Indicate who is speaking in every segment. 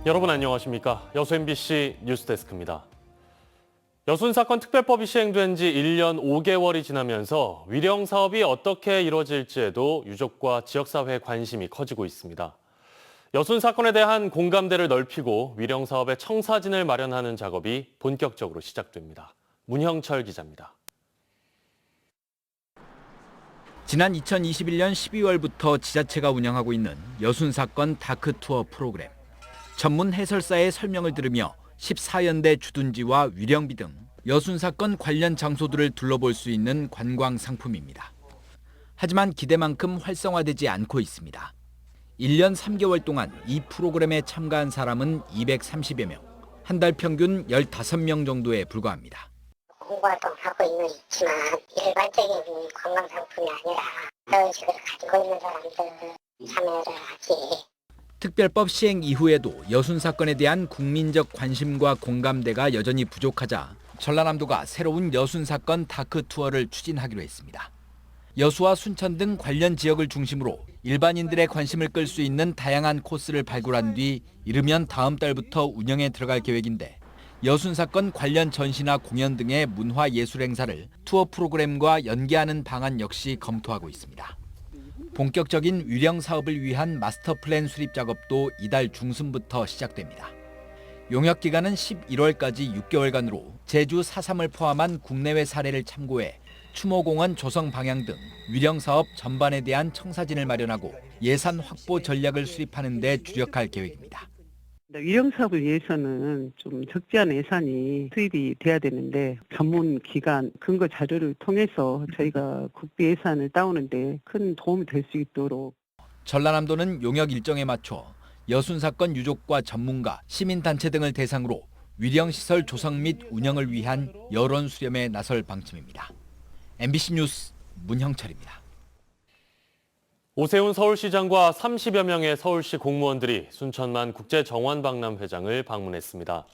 Speaker 1: 여러분 안녕하십니까? 여수 MBC 뉴스데스크입니다. 여순 사건 특별법이 시행된 지 1년 5개월이 지나면서 위령 사업이 어떻게 이뤄질지에도 유족과 지역사회의 관심이 커지고 있습니다. 여순 사건에 대한 공감대를 넓히고 위령 사업의 청사진을 마련하는 작업이 본격적으로 시작됩니다. 문형철 기자입니다.
Speaker 2: 지난 2021년 12월부터 지자체가 운영하고 있는 여순 사건 다크 투어 프로그램. 전문 해설사의 설명을 들으며 14연대 주둔지와 위령비 등 여순 사건 관련 장소들을 둘러볼 수 있는 관광 상품입니다. 하지만 기대만큼 활성화되지 않고 있습니다. 1년 3개월 동안 이 프로그램에 참가한 사람은 230여 명, 한 달 평균 15명 정도에 불과합니다.
Speaker 3: 홍보활동 하고 있지만 일반적인 관광 상품이 아니라 그런 식으로 가지고 있는 사람들 참여를 하지.
Speaker 2: 특별법 시행 이후에도 여순 사건에 대한 국민적 관심과 공감대가 여전히 부족하자 전라남도가 새로운 여순 사건 다크 투어를 추진하기로 했습니다. 여수와 순천 등 관련 지역을 중심으로 일반인들의 관심을 끌 수 있는 다양한 코스를 발굴한 뒤 이르면 다음 달부터 운영에 들어갈 계획인데 여순 사건 관련 전시나 공연 등의 문화예술 행사를 투어 프로그램과 연계하는 방안 역시 검토하고 있습니다. 본격적인 위령 사업을 위한 마스터 플랜 수립 작업도 이달 중순부터 시작됩니다. 용역 기간은 11월까지 6개월간으로 제주 4.3을 포함한 국내외 사례를 참고해 추모공원 조성 방향 등 위령 사업 전반에 대한 청사진을 마련하고 예산 확보 전략을 수립하는 데 주력할 계획입니다.
Speaker 4: 위령 사업을 위해서는 좀 적지 않은 예산이 투입이 돼야 되는데 전문 기관 근거 자료를 통해서 저희가 국비 예산을 따오는데 큰 도움이 될 수 있도록.
Speaker 2: 전라남도는 용역 일정에 맞춰 여순 사건 유족과 전문가, 시민단체 등을 대상으로 위령 시설 조성 및 운영을 위한 여론 수렴에 나설 방침입니다. MBC 뉴스 문형철입니다.
Speaker 1: 오세훈 서울시장과 30여 명의 서울시 공무원들이 순천만 국제정원박람회장을 방문했습니다.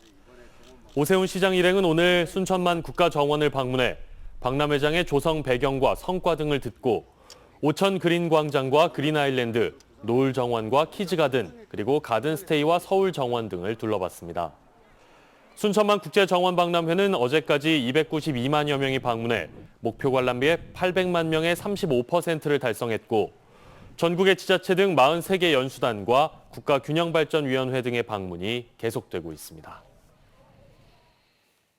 Speaker 1: 오세훈 시장 일행은 오늘 순천만 국가정원을 방문해 박람회장의 조성 배경과 성과 등을 듣고 오천 그린광장과 그린아일랜드, 노을정원과 키즈가든, 그리고 가든스테이와 서울정원 등을 둘러봤습니다. 순천만 국제정원박람회는 어제까지 292만여 명이 방문해 목표 관람비의 800만 명의 35%를 달성했고 전국의 지자체 등 43개 연수단과 국가균형발전위원회 등의 방문이 계속되고 있습니다.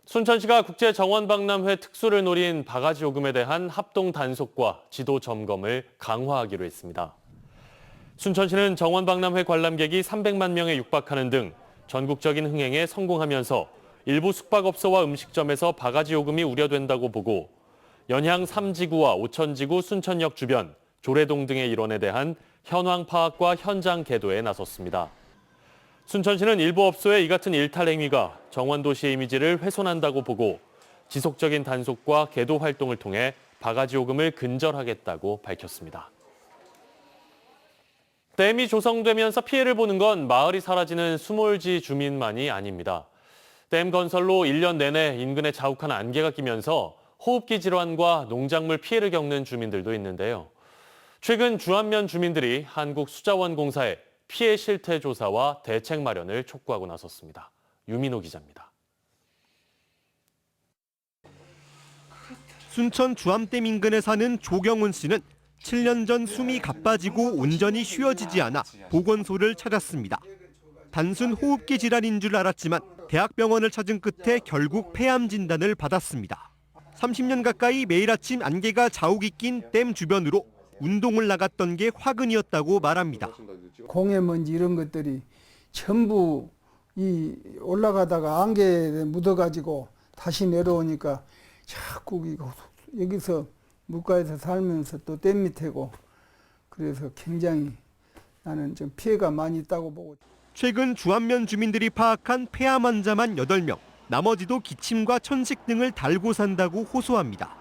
Speaker 1: 순천시가 국제정원박람회 특수를 노린 바가지 요금에 대한 합동 단속과 지도 점검을 강화하기로 했습니다. 순천시는 정원박람회 관람객이 300만 명에 육박하는 등 전국적인 흥행에 성공하면서 일부 숙박업소와 음식점에서 바가지 요금이 우려된다고 보고 연향 3지구와 오천지구 순천역 주변, 조례동 등의 일원에 대한 현황 파악과 현장 계도에 나섰습니다. 순천시는 일부 업소의 이 같은 일탈 행위가 정원도시의 이미지를 훼손한다고 보고 지속적인 단속과 계도 활동을 통해 바가지 요금을 근절하겠다고 밝혔습니다. 댐이 조성되면서 피해를 보는 건 마을이 사라지는 수몰지 주민만이 아닙니다. 댐 건설로 1년 내내 인근에 자욱한 안개가 끼면서 호흡기 질환과 농작물 피해를 겪는 주민들도 있는데요. 최근 주안면 주민들이 한국수자원공사에 피해 실태 조사와 대책 마련을 촉구하고 나섰습니다. 유민호 기자입니다.
Speaker 5: 순천 주암댐 인근에 사는 조경훈 씨는 7년 전 숨이 가빠지고 온전히 쉬어지지 않아 보건소를 찾았습니다. 단순 호흡기 질환인 줄 알았지만 대학병원을 찾은 끝에 결국 폐암 진단을 받았습니다. 30년 가까이 매일 아침 안개가 자욱이 낀 댐 주변으로 운동을 나갔던 게 화근이었다고 말합니다.
Speaker 6: 공해먼지 이런 것들이 전부 올라가다가 안개에 묻어가지고 다시 내려오니까 자꾸 여기서 물가에서 살면서 또 댐 밑에고 그래서 굉장히 나는 좀 피해가 많이 있다고 보고.
Speaker 5: 최근 주안면 주민들이 파악한 폐암 환자만 8명, 나머지도 기침과 천식 등을 달고 산다고 호소합니다.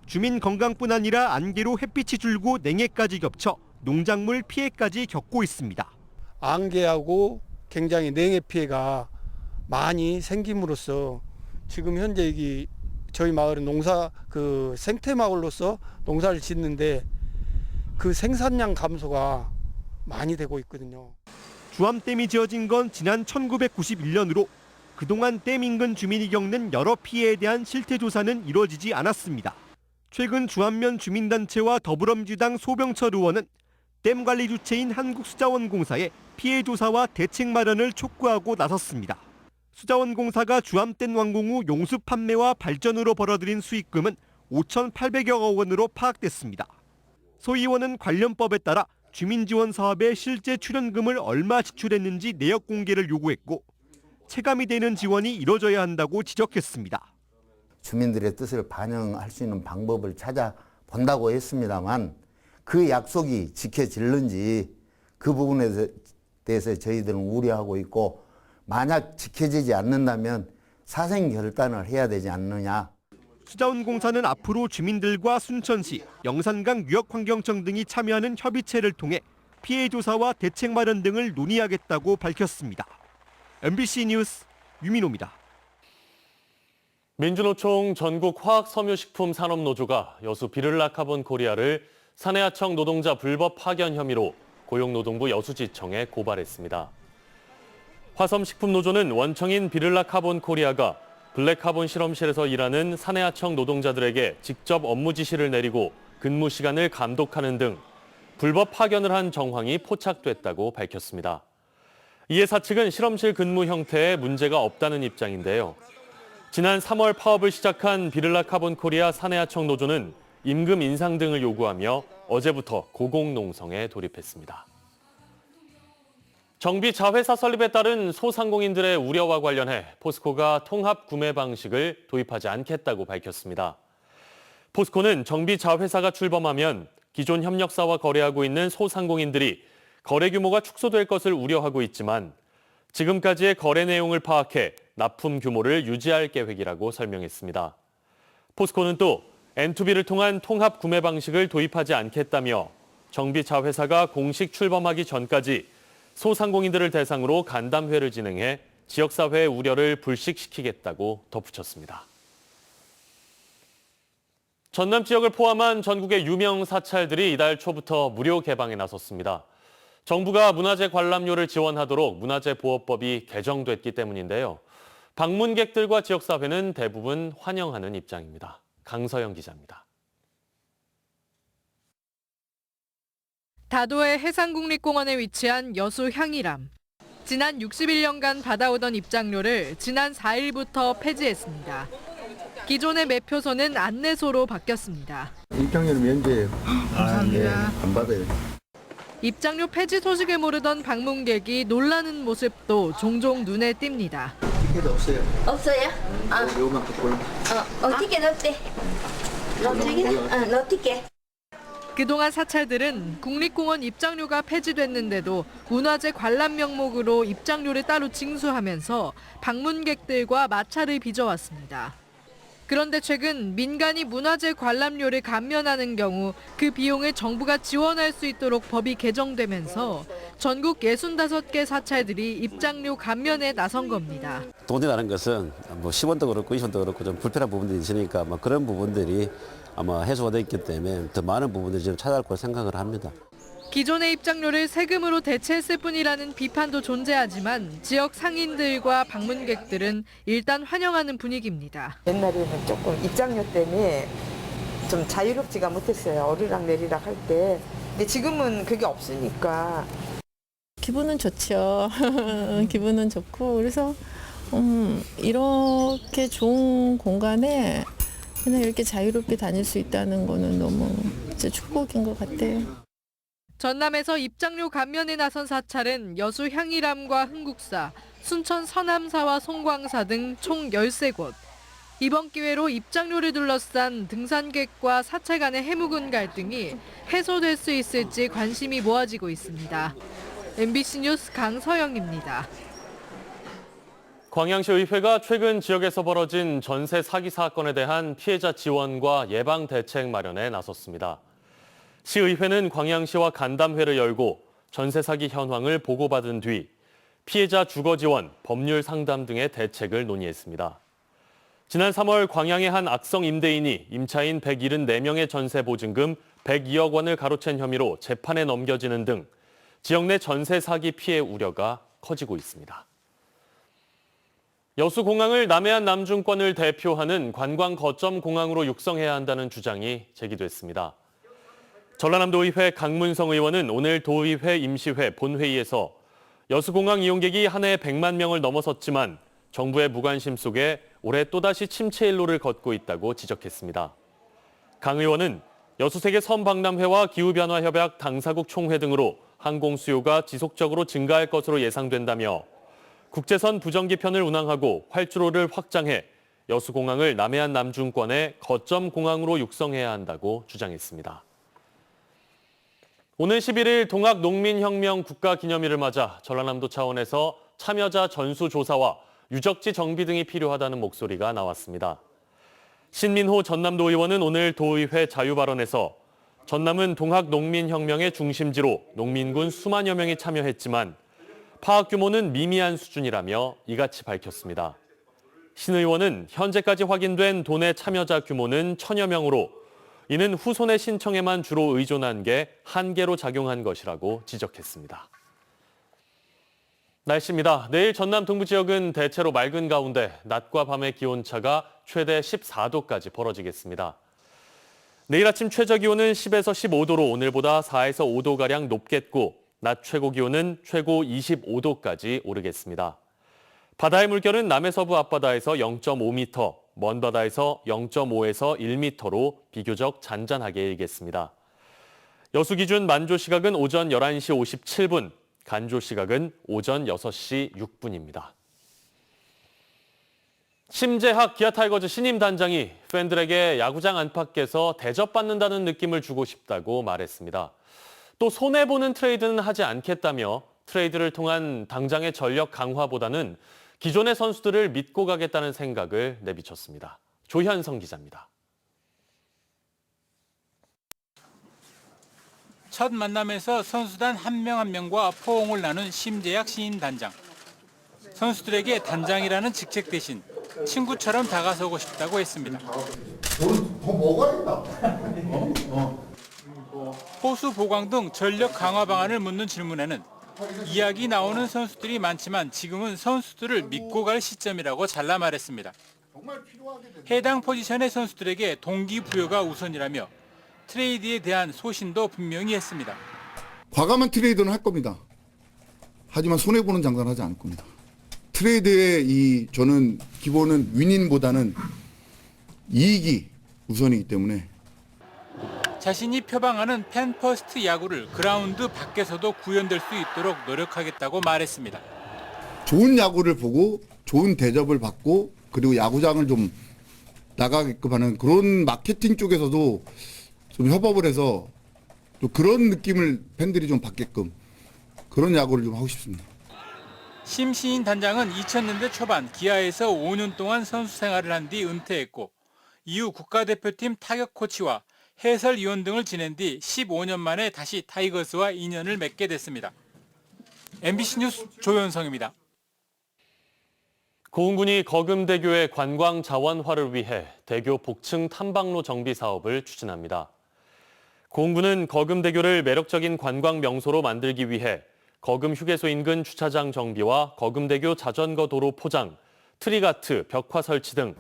Speaker 5: 주민 건강뿐 아니라 안개로 햇빛이 줄고 냉해까지 겹쳐 농작물 피해까지 겪고 있습니다.
Speaker 7: 안개하고 굉장히 냉해 피해가 많이 생김으로써 지금 현재 여기 저희 마을은 생태 마을로서 농사를 짓는데 그 생산량 감소가 많이 되고 있거든요.
Speaker 5: 주암댐이 지어진 건 지난 1991년으로 그동안 댐 인근 주민이 겪는 여러 피해에 대한 실태 조사는 이루어지지 않았습니다. 최근 주암면 주민단체와 더불어민주당 소병철 의원은 댐 관리 주체인 한국수자원공사에 피해 조사와 대책 마련을 촉구하고 나섰습니다. 수자원공사가 주암댐 완공 후 용수 판매와 발전으로 벌어들인 수익금은 5,800여 원으로 파악됐습니다. 소 의원은 관련법에 따라 주민지원 사업에 실제 출연금을 얼마 지출했는지 내역 공개를 요구했고 체감이 되는 지원이 이뤄져야 한다고 지적했습니다.
Speaker 8: 주민들의 뜻을 반영할 수 있는 방법을 찾아본다고 했습니다만 그 약속이 지켜질는지 그 부분에 대해서 저희들은 우려하고 있고 만약 지켜지지 않는다면 사생 결단을 해야 되지 않느냐.
Speaker 5: 수자원공사는 앞으로 주민들과 순천시, 영산강 유역환경청 등이 참여하는 협의체를 통해 피해 조사와 대책 마련 등을 논의하겠다고 밝혔습니다. MBC 뉴스 유민호입니다.
Speaker 1: 민주노총 전국화학섬유식품산업노조가 여수 비를라카본 코리아를 산해하청 노동자 불법 파견 혐의로 고용노동부 여수지청에 고발했습니다. 화섬식품노조는 원청인 비를라카본 코리아가 블랙카본 실험실에서 일하는 산해하청 노동자들에게 직접 업무 지시를 내리고 근무 시간을 감독하는 등 불법 파견을 한 정황이 포착됐다고 밝혔습니다. 이에 사측은 실험실 근무 형태에 문제가 없다는 입장인데요. 지난 3월 파업을 시작한 비를라카본 코리아 산해하청 노조는 임금 인상 등을 요구하며 어제부터 고공농성에 돌입했습니다. 정비 자회사 설립에 따른 소상공인들의 우려와 관련해 포스코가 통합 구매 방식을 도입하지 않겠다고 밝혔습니다. 포스코는 정비 자회사가 출범하면 기존 협력사와 거래하고 있는 소상공인들이 거래 규모가 축소될 것을 우려하고 있지만 지금까지의 거래 내용을 파악해 납품 규모를 유지할 계획이라고 설명했습니다. 포스코는 또 N2B를 통한 통합 구매 방식을 도입하지 않겠다며 정비 자회사가 공식 출범하기 전까지 소상공인들을 대상으로 간담회를 진행해 지역사회의 우려를 불식시키겠다고 덧붙였습니다. 전남 지역을 포함한 전국의 유명 사찰들이 이달 초부터 무료 개방에 나섰습니다. 정부가 문화재 관람료를 지원하도록 문화재보호법이 개정됐기 때문인데요. 방문객들과 지역사회는 대부분 환영하는 입장입니다. 강서영 기자입니다.
Speaker 9: 다도해 해상국립공원에 위치한 여수 향이람. 지난 61년간 받아오던 입장료를 지난 4일부터 폐지했습니다. 기존의 매표소는 안내소로 바뀌었습니다.
Speaker 8: 입장료는 면제예요.
Speaker 9: 감사합니다.
Speaker 8: 안 받아요.
Speaker 9: 입장료 폐지 소식을 모르던 방문객이 놀라는 모습도 종종 눈에 띕니다.
Speaker 8: 티켓 없어요.
Speaker 10: 없어요?
Speaker 8: 요만큼 골라.
Speaker 10: 티켓 없대. 너 티켓.
Speaker 9: 그동안 사찰들은 국립공원 입장료가 폐지됐는데도 문화재 관람 명목으로 입장료를 따로 징수하면서 방문객들과 마찰을 빚어왔습니다. 그런데 최근 민간이 문화재 관람료를 감면하는 경우 그 비용을 정부가 지원할 수 있도록 법이 개정되면서 전국 65개 사찰들이 입장료 감면에 나선 겁니다.
Speaker 11: 돈이 나는 것은 뭐 10원도 그렇고 20원도 그렇고 좀 불편한 부분들이 있으니까 그런 부분들이 아마 해소가 됐기 때문에 더 많은 부분들이 지금 찾아갈 거라 생각을 합니다.
Speaker 9: 기존의 입장료를 세금으로 대체했을 뿐이라는 비판도 존재하지만 지역 상인들과 방문객들은 일단 환영하는 분위기입니다.
Speaker 12: 옛날에는 조금 입장료 때문에 좀 자유롭지가 못했어요. 오르락 내리락 할 때. 근데 지금은 그게 없으니까.
Speaker 13: 기분은 좋죠. 기분은 좋고 그래서 이렇게 좋은 공간에 그냥 이렇게 자유롭게 다닐 수 있다는 거는 너무 진짜 축복인 것 같아요.
Speaker 9: 전남에서 입장료 감면에 나선 사찰은 여수 향이람과 흥국사, 순천 서남사와 송광사 등 총 13곳. 이번 기회로 입장료를 둘러싼 등산객과 사찰 간의 해묵은 갈등이 해소될 수 있을지 관심이 모아지고 있습니다. MBC 뉴스 강서영입니다.
Speaker 1: 광양시 의회가 최근 지역에서 벌어진 전세 사기 사건에 대한 피해자 지원과 예방 대책 마련에 나섰습니다. 시의회는 광양시와 간담회를 열고 전세 사기 현황을 보고받은 뒤 피해자 주거 지원, 법률 상담 등의 대책을 논의했습니다. 지난 3월 광양의 한 악성 임대인이 임차인 174명의 전세 보증금 102억 원을 가로챈 혐의로 재판에 넘겨지는 등 지역 내 전세 사기 피해 우려가 커지고 있습니다. 여수공항을 남해안 남중권을 대표하는 관광 거점 공항으로 육성해야 한다는 주장이 제기됐습니다. 전라남도의회 강문성 의원은 오늘 도의회 임시회 본회의에서 여수공항 이용객이 한 해 100만 명을 넘어섰지만 정부의 무관심 속에 올해 또다시 침체 일로를 걷고 있다고 지적했습니다. 강 의원은 여수세계 섬박람회와 기후변화협약 당사국 총회 등으로 항공 수요가 지속적으로 증가할 것으로 예상된다며 국제선 부정기편을 운항하고 활주로를 확장해 여수공항을 남해안 남중권의 거점 공항으로 육성해야 한다고 주장했습니다. 오늘 11일 동학농민혁명 국가기념일을 맞아 전라남도 차원에서 참여자 전수조사와 유적지 정비 등이 필요하다는 목소리가 나왔습니다. 신민호 전남도 의원은 오늘 도의회 자유발언에서 전남은 동학농민혁명의 중심지로 농민군 수만여 명이 참여했지만 파악 규모는 미미한 수준이라며 이같이 밝혔습니다. 신 의원은 현재까지 확인된 도내 참여자 규모는 1000여 명으로 이는 후손의 신청에만 주로 의존한 게 한계로 작용한 것이라고 지적했습니다. 날씨입니다. 내일 전남 동부 지역은 대체로 맑은 가운데 낮과 밤의 기온차가 최대 14도까지 벌어지겠습니다. 내일 아침 최저 기온은 10에서 15도로 오늘보다 4에서 5도가량 높겠고 낮 최고 기온은 최고 25도까지 오르겠습니다. 바다의 물결은 남해서부 앞바다에서 0.5m, 먼 바다에서 0.5에서 1m로 비교적 잔잔하게 일겠습니다. 여수 기준 만조 시각은 오전 11시 57분, 간조 시각은 오전 6시 6분입니다. 심재학 기아 타이거즈 신임 단장이 팬들에게 야구장 안팎에서 대접받는다는 느낌을 주고 싶다고 말했습니다. 또 손해보는 트레이드는 하지 않겠다며 트레이드를 통한 당장의 전력 강화보다는 기존의 선수들을 믿고 가겠다는 생각을 내비쳤습니다. 조현성 기자입니다.
Speaker 10: 첫 만남에서 선수단 한 명 한 명과 포옹을 나눈 심재학 신임 단장. 선수들에게 단장이라는 직책 대신 친구처럼 다가서고 싶다고 했습니다. 호수 보강 등 전력 강화 방안을 묻는 질문에는 이야기 나오는 선수들이 많지만 지금은 선수들을 믿고 갈 시점이라고 잘라 말했습니다. 해당 포지션의 선수들에게 동기부여가 우선이라며 트레이드에 대한 소신도 분명히 했습니다.
Speaker 14: 과감한 트레이드는 할 겁니다. 하지만 손해보는 장사는 하지 않을 겁니다. 트레이드의 저는 기본은 윈윈보다는 이익이 우선이기 때문에
Speaker 10: 자신이 표방하는 팬퍼스트 야구를 그라운드 밖에서도 구현될 수 있도록 노력하겠다고 말했습니다.
Speaker 14: 좋은 야구를 보고 좋은 대접을 받고 그리고 야구장을 좀 나가게끔 하는 그런 마케팅 쪽에서도 좀 협업을 해서 또 그런 느낌을 팬들이 좀 받게끔 그런 야구를 좀 하고 싶습니다.
Speaker 10: 심신인 단장은 2000년대 초반 기아에서 5년 동안 선수 생활을 한 뒤 은퇴했고 이후 국가대표팀 타격 코치와 해설위원 등을 지낸 뒤 15년 만에 다시 타이거스와 인연을 맺게 됐습니다. MBC 뉴스 조현성입니다.
Speaker 1: 고흥군이 거금대교의 관광 자원화를 위해 대교 복층 탐방로 정비 사업을 추진합니다. 고흥군은 거금대교를 매력적인 관광 명소로 만들기 위해 거금 휴게소 인근 주차장 정비와 거금대교 자전거 도로 포장, 트리가트, 벽화 설치 등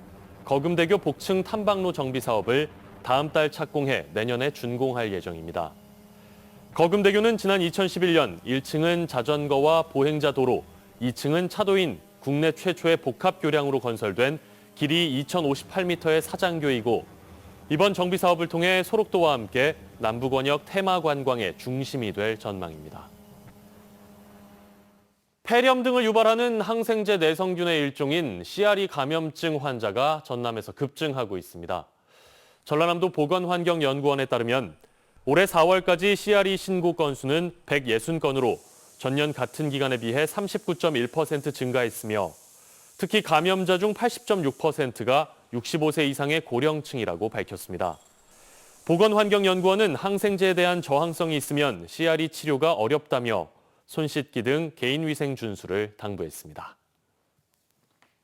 Speaker 1: 거금대교 복층 탐방로 정비 사업을 다음 달 착공해 내년에 준공할 예정입니다. 거금대교는 지난 2011년 1층은 자전거와 보행자 도로, 2층은 차도인 국내 최초의 복합 교량으로 건설된 길이 2058m의 사장교이고 이번 정비 사업을 통해 소록도와 함께 남부권역 테마 관광의 중심이 될 전망입니다. 폐렴 등을 유발하는 항생제 내성균의 일종인 CRE 감염증 환자가 전남에서 급증하고 있습니다. 전라남도 보건환경연구원에 따르면 올해 4월까지 CRE 신고 건수는 160건으로 전년 같은 기간에 비해 39.1% 증가했으며 특히 감염자 중 80.6%가 65세 이상의 고령층이라고 밝혔습니다. 보건환경연구원은 항생제에 대한 저항성이 있으면 CRE 치료가 어렵다며 손 씻기 등 개인위생 준수를 당부했습니다.